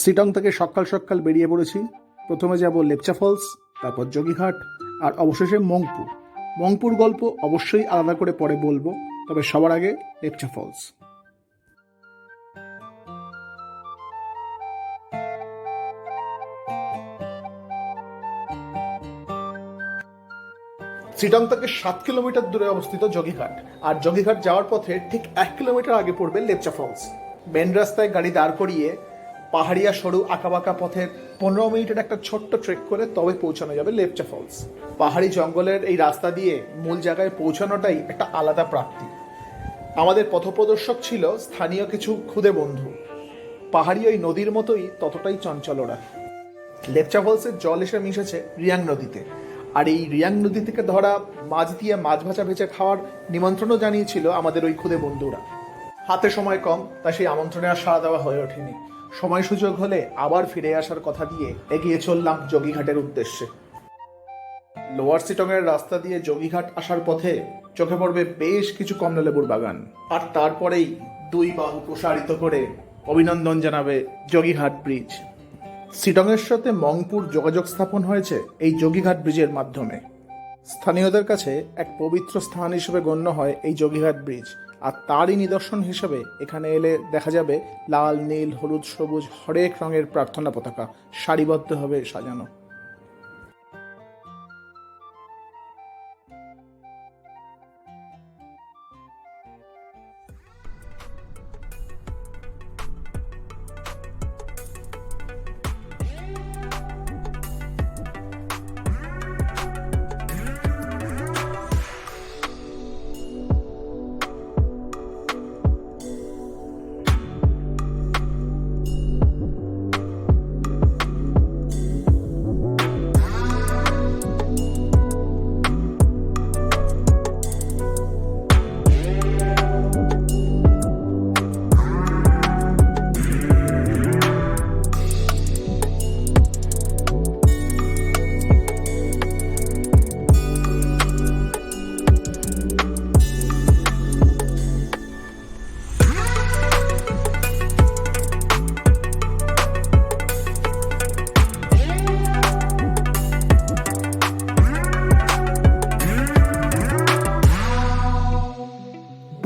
সিটং থেকে সকাল সকাল বেরিয়ে পড়েছি। প্রথমে যাব লেপচা ফলস, তারপর জগিঘাট, আর অবশেষে মংপু। মংপুর গল্প অবশ্যই আলাদা করে পরে বলবো, তবে সবার আগে লেপচা ফলস। সিটং থেকে 7 কিলোমিটার দূরে অবস্থিত জগিঘাট, আর জগিঘাট যাওয়ার পথে ঠিক 1 কিলোমিটার আগে পড়বে লেপচা ফলস। মেন রাস্তায় গাড়ি দাঁড় করিয়ে পাহাড়িয়া সরু আঁকাবাঁকা পথের 15 মিনিটের একটা ছোট্ট ট্রেক করে তবে পৌঁছানো যাবে লেপচা ফলস। পাহাড়ি জঙ্গলের এই রাস্তা দিয়ে মূল জায়গায় পৌঁছানোটাই একটা আলাদা প্রাপ্তি। আমাদের পথপ্রদর্শক ছিল স্থানীয় কিছু খুদে বন্ধু, পাহাড়ি ওই নদীর মতোই ততটাই চঞ্চল ওরা। লেপচা ফলসের জল এসে মিশেছে রিয়াং নদীতে, আর এই রিয়াং নদী থেকে ধরা মাছ দিয়ে মাছ ভাজা ভেজে খাওয়ার নিমন্ত্রণও জানিয়েছিল আমাদের ওই খুদে বন্ধুরা। হাতে সময় কম, তাই সেই আমন্ত্রণে আর সাড়া দেওয়া হয়ে ওঠেনি। সময় সুযোগ হলে আবার ফিরে আসার কথা দিয়ে এগিয়ে চললাম জগিঘাটের উদ্দেশ্যে। লোয়ার সিটংয়ের রাস্তা দিয়ে জগিঘাট আসার পথে চোখে পড়বে বেশ কিছু কমলালেবুর বাগান, আর তারপরেই দুই বাহু প্রসারিত করে অভিনন্দন জানাবে জগিঘাট ব্রিজ। সিটংয়ের সাথে মংপুর যোগাযোগ স্থাপন হয়েছে এই জগিঘাট ব্রিজের মাধ্যমে। স্থানীয়দের কাছে এক পবিত্র স্থান হিসেবে গণ্য হয় এই জগিঘাট ব্রিজ, আর তারই নিদর্শন হিসেবে এখানে এলে দেখা যাবে লাল, নীল, হলুদ, সবুজ হরেক রঙের প্রার্থনা পতাকা সারিবদ্ধভাবে সাজানো।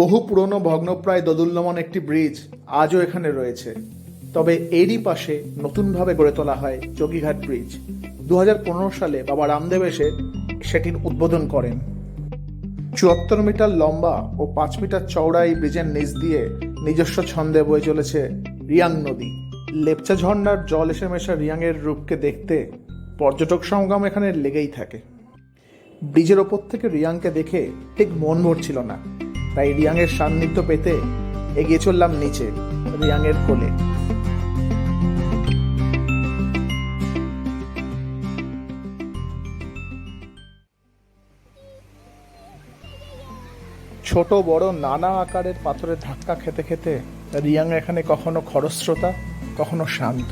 বহু পুরনো ভগ্নপ্রায় দোদুল্যমান একটি ব্রিজ আজও এখানে রয়েছে, তবে এরই পাশে নতুনভাবে গড়ে তোলা হয় জগিঘাট ব্রিজ। 2015 সালে বাবা রামদেব এসে সেটির উদ্বোধন করেন। 74 মিটার লম্বা ও 5 মিটার চওড়া এই ব্রিজের নিচ দিয়ে নিজস্ব ছন্দে বয়ে চলেছে রিয়াং নদী। লেপচা ঝর্ণার জল এসে মেশা রিয়াংয়ের রূপকে দেখতে পর্যটক সমাগম এখানে লেগেই থাকে। ব্রিজের ওপর থেকে রিয়াংকে দেখে ঠিক মন ভরছিল না, তাই রিয়াংয়ের সান্নিধ্য পেতে এগিয়ে চললাম নিচে রিয়াংয়ের কোলে। ছোট বড় নানা আকারের পাথরের ধাক্কা খেতে খেতে রিয়াং এখানে কখনো খরস্রোতা, কখনো শান্ত।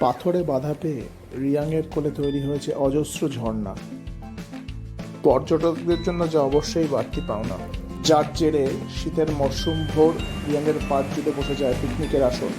পাথরে বাধা পেয়ে রিয়াংয়ের কোলে তৈরি হয়েছে অজস্র ঝর্ণা, পর্যটকদের জন্য যা অবশ্যই বাড়তি পাওনা, যার জেরে শীতের মরশুম ভোর রিয়াংয়ের পাড় জুড়ে বসে যায় পিকনিকের আসর।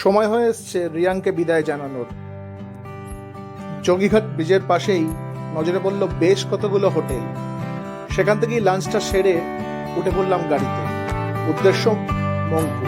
সময় হয়ে এসছে রিয়াংকে বিদায় জানানোর। জগিঘাট ব্রিজের পাশেই নজরে পড়ল বেশ কতগুলো হোটেল। সেখান থেকেই লাঞ্চটা সেরে উঠে পড়লাম গাড়িতে। উদ্দেশ্য মংপু।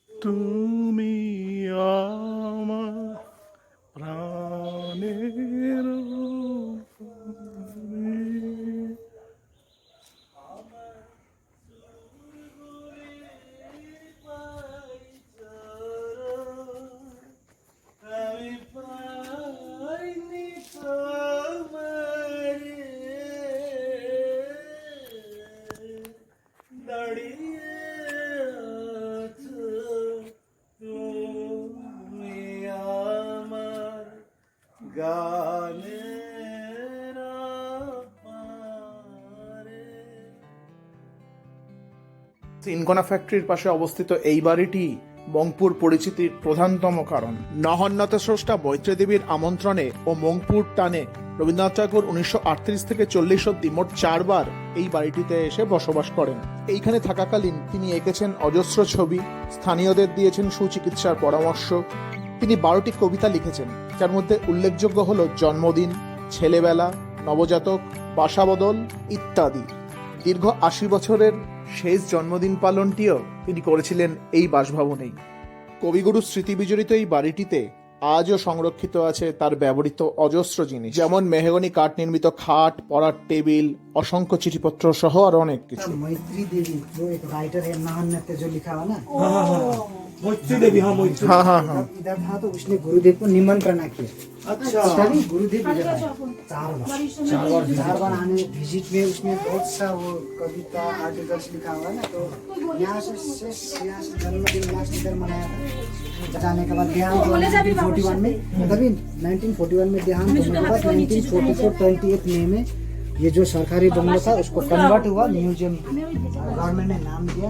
তুমি আমার প্রাণের সিনকোনা ফ্যাক্টরির পাশে অবস্থিত এই বাড়িটি মংপুর পরিচিতির প্রধানতম কারণ। না হন্যতে স্রষ্টা মৈত্রেয়ী দেবীর আমন্ত্রণে ও মংপুর টানে রবীন্দ্রনাথ ঠাকুর 1938 থেকে 40 অব্দি মোট 4 বার এই বাড়িটিতে এসে বসবাস করেন। এইখানে থাকাকালীন তিনি এঁকেছেন অজস্র ছবি, স্থানীয়দের দিয়েছেন সুচিকিৎসার পরামর্শ। তিনি 12টি কবিতা লিখেছেন, যার মধ্যে উল্লেখযোগ্য হল জন্মদিন, ছেলেবেলা, নবজাতক, বাসাবদল ইত্যাদি। দীর্ঘ 80 বছরের শেষ জন্মদিন পালনটিও তিনি করেছিলেন এই বাসভবনেই। কবিগুরু স্মৃতি বিজড়িত এই বাড়িটিতে আজও সংরক্ষিত আছে তার ব্যবহৃত অজস্র জিনিস, যেমন মেহগনি কাঠ নির্মিত খাট, পড়ার টেবিল, অসংখ্য চিঠিপত্র সহ আরো অনেক কিছু। मैत्रेयी देवी जो एक राइटर है ना हन्यते जो लिखा हुआ ना, मैत्रेयी देवी, हाँ मैत्रेयी, हाँ, इधर था तो उसने गुरुदेव को निमंत्रण किया। अच्छा, तभी गुरुदेव इधर आए। 4 बार आने विजिट में उसने बहुत सा वो कविता आर्टिकल्स लिखा हुआ है ना, तो यहाँ से जन्मदिन लास्ट इधर मनाया था। जाने के बाद देहांत 1941 में, तभी 1941 में देहांत होने के बाद 1944 28 मई में ये जो सरकारी बंगला था उसको कन्वर्ट हुआ म्यूजियम। गवर्नमेंट ने नाम दिया